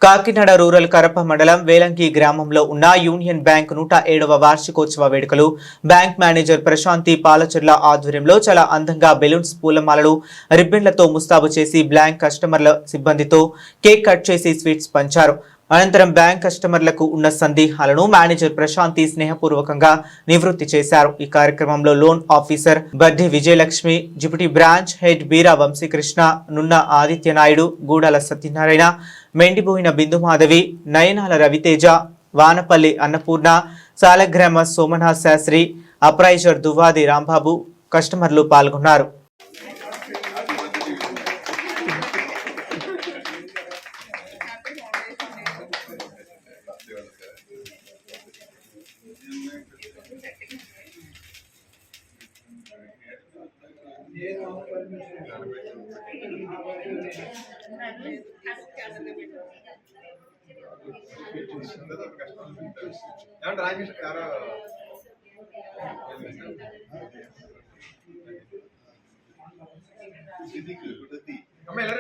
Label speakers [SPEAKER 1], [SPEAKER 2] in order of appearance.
[SPEAKER 1] Kakinada rural Karapa మండలం వేలంకి గ్రామంలో ఉన్న యూనియన్ బ్యాంక్ 107వ వార్షికోత్సవ వేడుకలు బ్యాంక్ మేనేజర్ ప్రశాంతి పాలచర్ల ఆధ్వర్యంలో చాలా అందంగా బెలూన్స్, పూలమాలలు, రిబ్బన్లతో ముస్తాబు చేసి బ్యాంక్ కస్టమర్ల సిబ్బందితో కేక్ కట్ చేసి స్వీట్స్ పంచారు. అనంతరం బ్యాంక్ కస్టమర్లకు ఉన్న సందేహాలను మేనేజర్ ప్రశాంతి స్నేహపూర్వకంగా నివృత్తి చేశారు. ఈ కార్యక్రమంలో loan officer Baddi Vijayalakshmi, deputy branch head Beera Vamsikrishna, Nunna Adityanaidu, గూడాల Satyanarayana, మెండిబోయిన Bindu Madhavi, నయనాల Raviteja, Vanapalli Annapurna, సాలగ్రామ సోమనాథ్ శాస్త్రి, అప్రైజర్ దువ్వాది రాంబాబు కస్టమర్లు పాల్గొన్నారు.